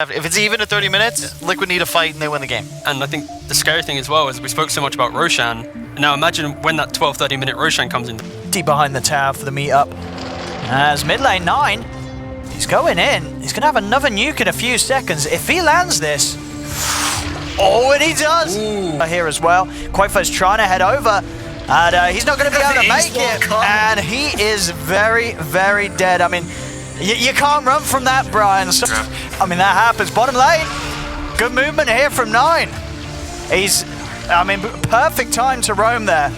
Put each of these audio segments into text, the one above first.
If it's even at 30 minutes, Liquid need a fight and they win the game. And I think the scary thing as well is we spoke so much about Roshan. Now imagine when that 12-30 minute Roshan comes in. Deep behind the tower for the meet-up. As mid lane 9, he's going in. He's going to have another nuke in a few seconds. If he lands this... Oh, and he does! Ooh. Here as well. Quaifa's trying to head over. And he's not going to be able to make it. And he is very, very dead. I mean, you can't run from that, Brian. So, I mean, that happens. Bottom lane, good movement here from 9. He's, I mean, perfect time to roam there.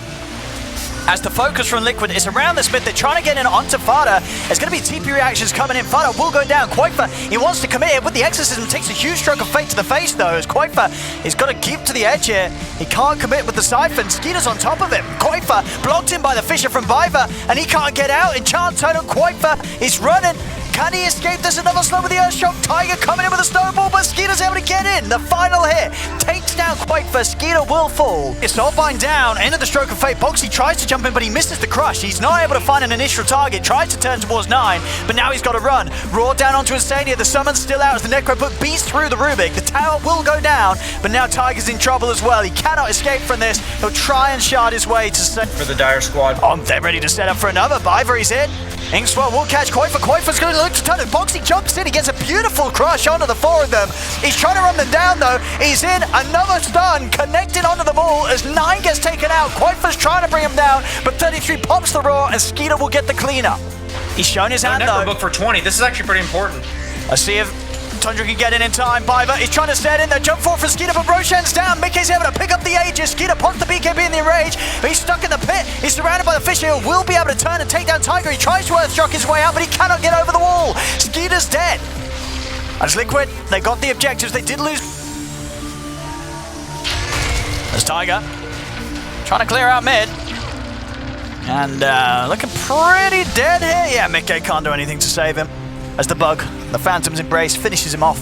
As the focus from Liquid is around this mid, they're trying to get in onto Fada. There's going to be TP reactions coming in. Fada will go down. Quaifa, he wants to commit with the exorcism. Takes a huge stroke of fate to the face, though, as Quaifa is got to keep to the edge here. He can't commit with the Siphon. Skeeter's on top of him. Quaifa blocked in by the Fisher from Biver, and he can't get out. Enchant Totem, Quaifa is running. Can he escape? There's another slow with the Earthshock. Tiger coming in with a snowball, but Skeeter's able to get in. The final hit takes down Quaifa. Skeeter will fall. It's Soulbind down into the stroke of fate. Boxy tries to jump in, but he misses the crush. He's not able to find an initial target. Tries to turn towards 9, but now he's got to run. Raw down onto Insania. The summon's still out as the Necrobook beats through the Rubik. The tower will go down, but now Tiger's in trouble as well. He cannot escape from this. He'll try and shard his way to for the Dire squad. Oh, they're ready to set up for another. Biver, in. Inkswell will catch Quaifa. Quaifa's going to look to turn it. Boxy jumps in. He gets a beautiful crush onto the 4 of them. He's trying to run them down, though. He's in. Another stun connected onto the ball as 9 gets taken out. Quaifa's trying to bring him down, but 33 pops the Raw, and Skeeter will get the cleanup. He's shown his hand, though. Book for 20. This is actually pretty important. Let's see if Tundra can get in time. Biver is trying to set in there. Jump forward for Skeeter, but Roshan's down. Mickey's able to pick up the Aegis. Skeeter pops the BKB in the enrage, but he's stuck in the pit. He's surrounded by the Fish Hill. Will be able to turn and take down Tiger. He tries to Earthshock his way out, but he cannot get over the wall. Skeeter's dead. As Liquid, they got the objectives. They did lose. As Tiger trying to clear out mid. And looking pretty dead here. Yeah, Mickey can't do anything to save him. As the bug, the Phantom's Embrace, finishes him off.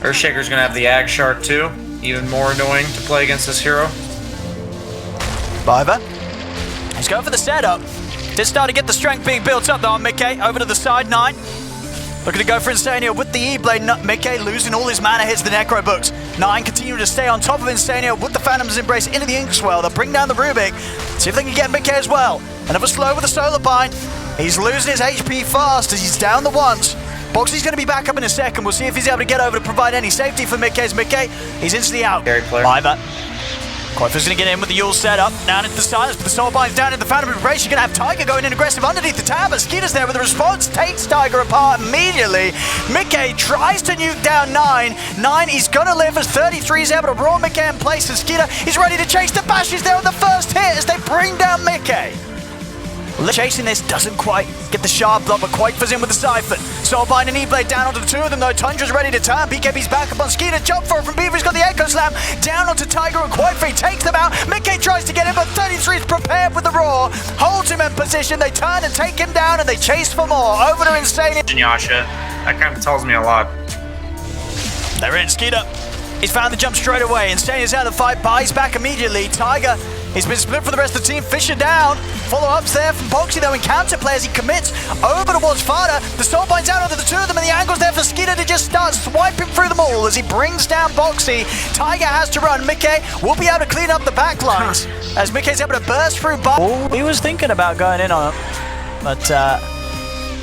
Earthshaker's gonna have the Ag Shard too. Even more annoying to play against this hero. Biver, he's going for the setup. Did start to get the strength being built up though on Mickey. Over to the side 9. Looking to go for Insania with the E-Blade. Mickey losing all his mana hits the Necro Books. 9 continue to stay on top of Insania with the Phantom's Embrace into the Inkswell. They'll bring down the Rubik. See if they can get Mickey as well. Another slow with the Solar Bind. He's losing his HP fast as he's down the once. Boxy's going to be back up in a second. We'll see if he's able to get over to provide any safety for Mickey. He's instantly out. Biver. Quaifa's going to get in with the Yule setup. Down into the silence, but the Soul Bind's down into the Phantom Embrace. You're going to have Tiger going in aggressive underneath the tower. Skeeter's there with the response. Takes Tiger apart immediately. Mickey tries to nuke down 9. 9, he's going to live as 33 is able to roll Mickey in place. And Skeeter is ready to chase. The Bash is there on the first hit as they bring down Mickey. Chasing this doesn't quite get the sharp block, but Quaifa's in with the Siphon. Soulbind and E-Blade down onto the 2 of them, though. Tundra's ready to turn. BKB's back up on Skeeter. Jump for it from Beaver. He's got the Echo Slam. Down onto Tiger and Quaifa. He takes them out. Mickey tries to get him, but 33 is prepared with the Raw. Holds him in position. They turn and take him down, and they chase for more. Over to Insane. Yasha. That kind of tells me a lot. They're in. Skeeter. He's found the jump straight away. Insane is out of the fight. Buys back immediately. Tiger. He's been split for the rest of the team. Fisher down. Follow-ups there from Boxy, though, in counter play as he commits over towards Fada. The Soulbind's out onto the 2 of them, and the angle's there for Skeeter to just start swiping through them all as he brings down Boxy. Tiger has to run. Mickey will be able to clean up the back lines as Mickey's able to burst through. He was thinking about going in on him, but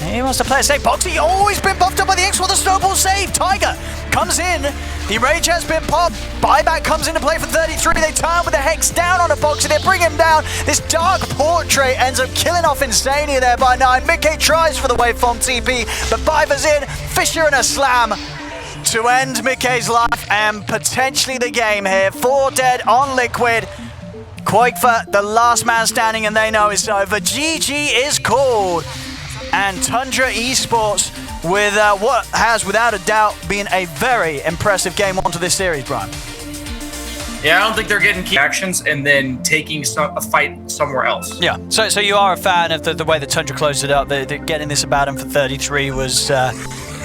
he wants to play it safe. Boxy always been buffed up by the X with the snowball save. Tiger comes in. The Rage has been popped. Buyback comes into play for 33. They turn with the Hex down on a Boxy. They bring him down. This Dark Portrait ends up killing off Insania there by 9. Mickey tries for the waveform TP, but Biver's in. Fisher and a slam to end Mickey's life and potentially the game here. 4 dead on Liquid. Quaifa, the last man standing, and they know it's over. GG is called. And DreamLeague Esports with what has, without a doubt, been a very impressive game onto this series, Brian. Yeah, I don't think they're getting key actions and then taking a fight somewhere else. Yeah, so you are a fan of the way that DreamLeague closed it up. The getting this about him for 33 was 3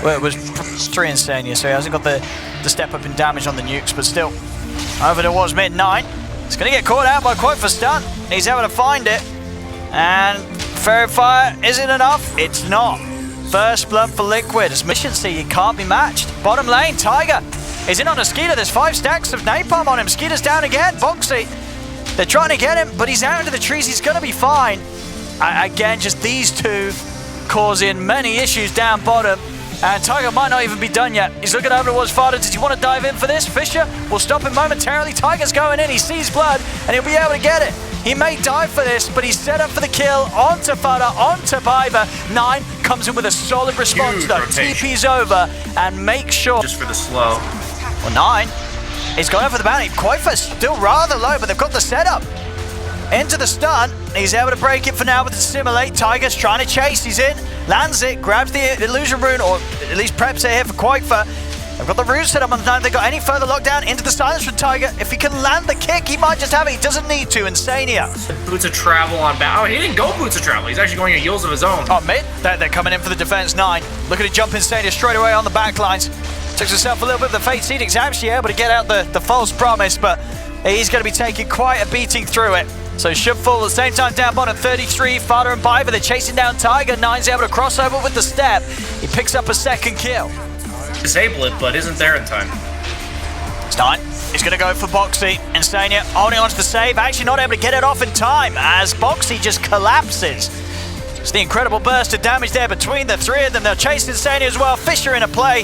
Insania, so he hasn't got the step up in damage on the nukes, but still, over towards mid-9. It's going to get caught out by Quaifa stun. He's able to find it, and Fairy Fire isn't enough. It's not. First blood for Liquid. His efficiency, he can't be matched. Bottom lane, Tiger is in on a Skeeter. There's 5 stacks of napalm on him. Skeeter's down again. Boxy, they're trying to get him, but he's out into the trees. He's going to be fine. Again, just these two causing many issues down bottom. And Tiger might not even be done yet. He's looking over towards Fada. Does he want to dive in for this? Fisher will stop him momentarily. Tiger's going in. He sees blood, and he'll be able to get it. He may dive for this, but he's set up for the kill. Onto Fada, onto Biver. 9 comes in with a solid response, Huge though. rotation. TP's over, and make sure... Just for the slow. Well, 9. He's going for the bounty. Quaifa's still rather low, but they've got the setup. Into the stun. He's able to break it for now with the Simulate. Tiger's trying to chase. He's in. Lands it. Grabs the illusion rune, or at least preps it here for Quaifa. They've got the rune set up on the 9. They've got any further lockdown into the silence from Tiger. If he can land the kick, he might just have it. He doesn't need to. Insania. Boots of travel on bow. Oh, he didn't go boots of travel. He's actually going at heels of his own. Oh, mid. They're coming in for the defense. 9. Look at it jump Insania straight away on the backlines. Takes himself a little bit of the Fate's Edict's actually able to get out the false promise, but he's going to be taking quite a beating through it. So should fall at the same time down bottom. 33, Fada and Biver, they're chasing down Tiger. 9's able to cross over with the step. He picks up a second kill. Disable it, but isn't there in time. It's 9. He's going to go for Boxy. Insania holding on to the save. Actually not able to get it off in time as Boxy just collapses. It's the incredible burst of damage there between the 3 of them. They'll chase Insania as well. Fisher in a play.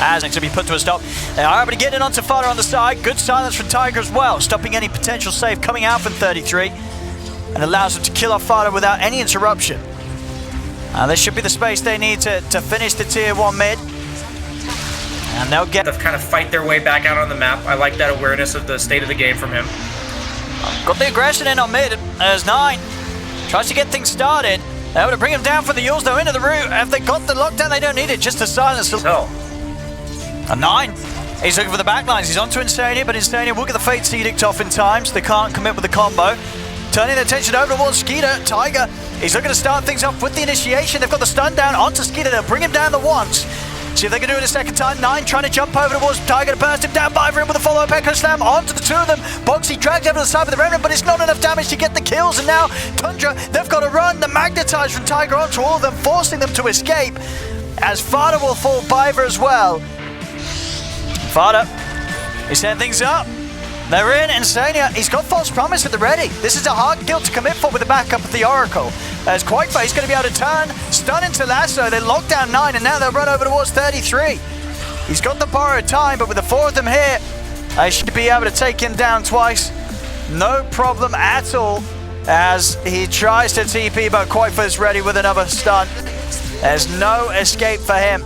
As it's to be put to a stop. They are able to get in onto Fada on the side. Good silence from Tiger as well, stopping any potential save coming out from 33. And allows them to kill off Fada without any interruption. This should be the space they need to finish the tier 1 mid. And they'll get... They'll kind of fight their way back out on the map. I like that awareness of the state of the game from him. Got the aggression in on mid as 9 tries to get things started. They're able to bring him down for the Yules though into the root. If they got the lockdown, they don't need it, just to silence them. So. A 9. He's looking for the backlines. He's onto Insania, but Insania will get the Fate's Edict off in time, so they can't commit with the combo. Turning their attention over towards Skeeter. Tiger, he's looking to start things off with the initiation. They've got the stun down onto Skeeter. They'll bring him down the once. See if they can do it a second time. 9 trying to jump over towards Tiger to burst him down. Biver in with a follow-up Echo Slam onto the 2 of them. Boxy dragged over to the side with the Remnant, but it's not enough damage to get the kills. And now Tundra, they've got to run. The Magnetize from Tiger onto all of them, forcing them to escape. As Fada will fall Biver as well. Fada, he's setting things up. They're in. Insania, he's got False Promise at the ready. This is a hard kill to commit for with the backup of the Oracle. As Quaifa, he's going to be able to turn, stun into Lasso. They lock down 9, and now they'll run over towards 33. He's got the borrowed time, but with the 4 of them here, they should be able to take him down twice. No problem at all. As he tries to TP, but Quaifa's ready with another stun. There's no escape for him.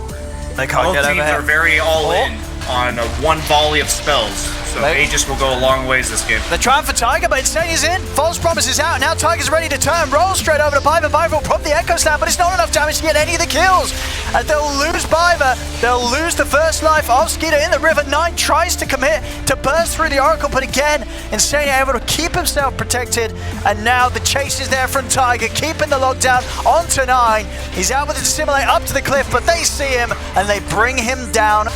They can't get over Both teams are him. very all in on one volley of spells. So Aegis will go a long ways this game. They're trying for Tiger, but Insania's in. False Promise is out. Now Tiger's ready to turn. Rolls straight over to Biver. Biver will prop the Echo Slam, but it's not enough damage to get any of the kills. And they'll lose Biver. They'll lose the first life of Skeeter in the river. 9 tries to commit to burst through the Oracle, but again, Insania able to keep himself protected. And now the chase is there from Tiger, keeping the lockdown onto 9. He's able to dissimulate up to the cliff, but they see him and they bring him down.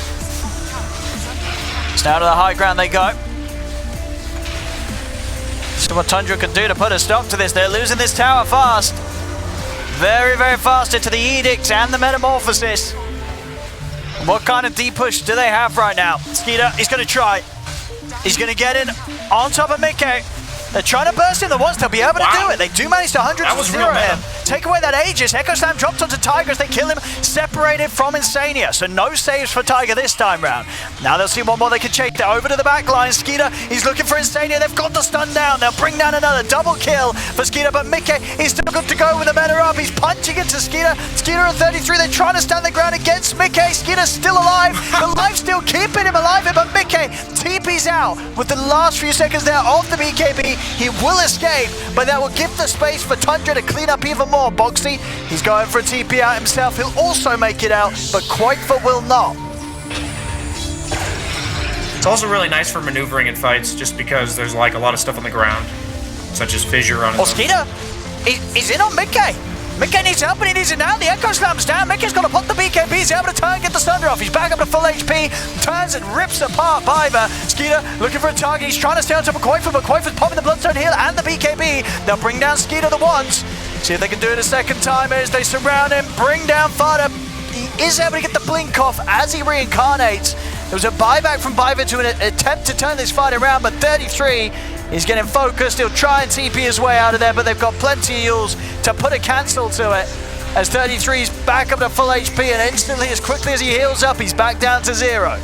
So now to the high ground they go. So what Tundra can do to put a stop to this. They're losing this tower fast. Very, very fast into the Edict and the Metamorphosis. What kind of deep push do they have right now? Skeeter, he's going to try. He's going to get in on top of Mickey. They're trying to burst in the once. They'll be able to do it. They do manage to 100 to 0 him. Take away that Aegis. Echo Slam drops onto Tiger as they kill him, separated from Insania. So no saves for Tiger this time round. Now they'll see one more they can chase. They're over to the back line. Skeeter, he's looking for Insania. They've got the stun down. They'll bring down another double kill for Skeeter, but Mickey, he's still good to go with the meta up. He's punching into Skeeter. Skeeter at 33. They're trying to stand the ground against Mickey. Skeeter's still alive. The life's still keeping him alive, but Mickey TP's out with the last few seconds there of the BKB. He will escape, but that will give the space for Tundra to clean up even more. Boxy, he's going for a TP out himself. He'll also make it out, but Quaifa will not. It's also really nice for maneuvering in fights, just because there's like a lot of stuff on the ground, such as fissure on his own. Skeeter, he's in on Mickey. Mickey needs help and he needs it now. The Echo Slam's down. Mickey's got to pop the BKB. He's able to turn, get the Thunder off. He's back up to full HP. Turns and rips apart Biver. Skeeter looking for a target. He's trying to stay on top of Quaifa, but Quaifa's popping the Bloodstone Heal and the BKB. They'll bring down Skeeter the once. See if they can do it a second time as they surround him, bring down Fada. He is able to get the blink off as he reincarnates. There was a buyback from Biver to an attempt to turn this fight around, but 33 is getting focused. He'll try and TP his way out of there, but they've got plenty of Yules to put a cancel to it. As 33's back up to full HP, and instantly, as quickly as he heals up, he's back down to 0.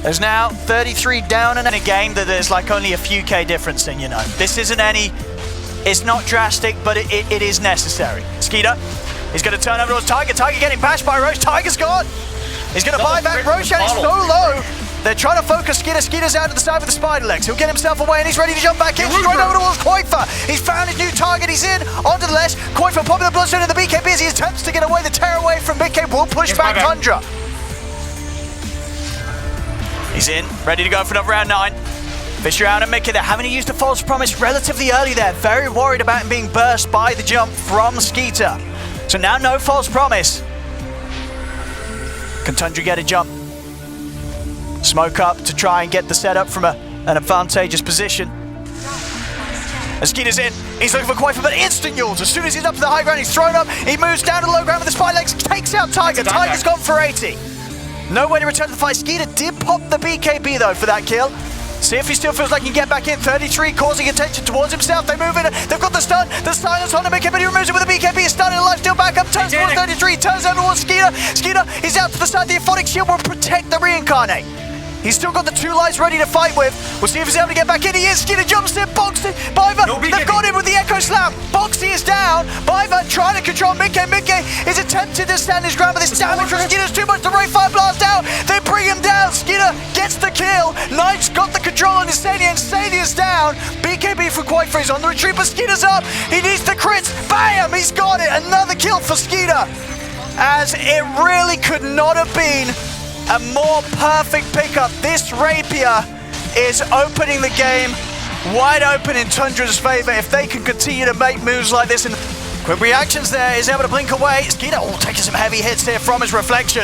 There's now 33 down in a game that there's like only a few K difference in, you know. This isn't any, it's not drastic, but it is necessary. Skeeter, he's going to turn over towards Tiger. Tiger getting bashed by Roche. Tiger's gone. He's going to buy back Roche, and he's so low. They're trying to focus Skeeter. Skeeter's out to the side with the spider legs. He'll get himself away, and he's ready to jump back in. Straight over towards Koifa. He's found his new target. He's in onto the left. Koifa popping the bloodstone into the BKB as he attempts to get away. The tear away from BK will push back Tundra. He's in, ready to go for another round 9. Fisher out and Mickey. They're having to use the false promise relatively early there. Very worried about him being burst by the jump from Skeeter. So now no false promise. Can Tundra get a jump? Smoke up to try and get the setup from an advantageous position. As Skeeter's in, he's looking for Koifa, but instant Yules. As soon as he's up to the high ground, he's thrown up. He moves down to the low ground with the spy legs, takes out Tiger. Tiger's gone for 80. No way to return to the fight. Skeeter did pop the BKB though for that kill. See if he still feels like he can get back in. 33 causing attention towards himself. They move in. They've got the stun. The silence on the BKB. He removes it with the BKB. He's stunned and alive. Still back up. Turns towards 33. Turns down towards Skeeter. Skeeter is out to the side. The Aphotic Shield will protect the reincarnate. He's still got the 2 lights ready to fight with. We'll see if he's able to get back in. He is. Skeeter jumps in. Boxy. Biver. They've got him with the Echo Slam. Boxy is down. Biver trying to control Mickey. Mickey is attempting to stand his ground, but this damage from Skeeter's too much. The Ray Fire Blast out. They bring him down. Skeeter gets the kill. Knight's got the control on Insania. Insania's down. BKB for Koifa. He's on the retreat, but Skeeter's up. He needs the crits. Bam! He's got it. Another kill for Skeeter. As it really could not have been a more perfect pickup. This Rapier is opening the game wide open in Tundra's favor if they can continue to make moves like this. And quick reactions there, is able to blink away. Skeeter taking some heavy hits here from his reflection.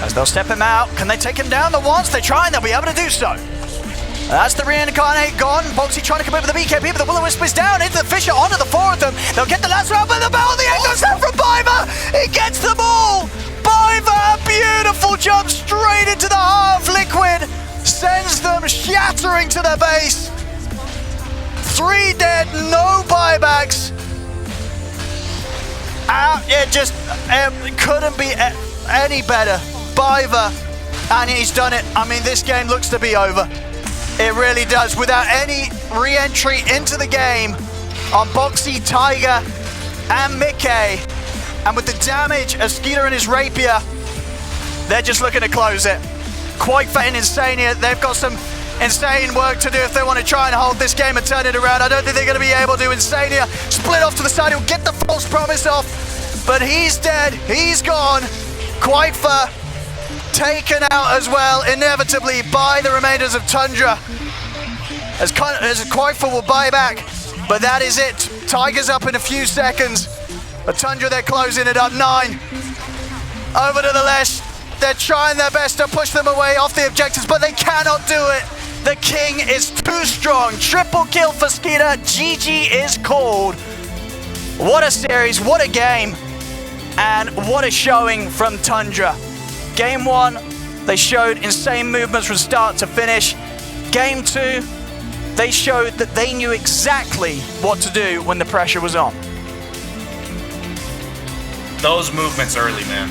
As they'll step him out, can they take him down? The once they try and they'll be able to do so. That's the reincarnate gone. Boxy trying to commit with the BKB, but the Will-O-Wisp is down into the Fisher, onto the 4 of them. They'll get the last round, but the battle, the Echo Slam from Biver. He gets them all. Biver, beautiful jump straight into the heart of Liquid. Sends them shattering to their base. 3 dead, no buybacks. It couldn't be any better. Biver, and he's done it. I mean, this game looks to be over. It really does. Without any re-entry into the game on Boxy, Tiger, and Mickey, and with the damage of Skeeter and his Rapier, they're just looking to close it. Koifa and Insania, they've got some insane work to do if they want to try and hold this game and turn it around. I don't think they're going to be able to. Insania split off to the side. He'll get the false promise off, but he's dead. He's gone. Koifa taken out as well, inevitably, by the remainders of Tundra. As Koifa will buy back, but that is it. Tiger's up in a few seconds, but Tundra, they're closing it up. 9 over to the left. They're trying their best to push them away off the objectives, but they cannot do it. The king is too strong. Triple kill for Skeeter. GG is called. What a series, what a game, and what a showing from Tundra. Game 1, they showed insane movements from start to finish. Game 2, they showed that they knew exactly what to do when the pressure was on. Those movements early, man.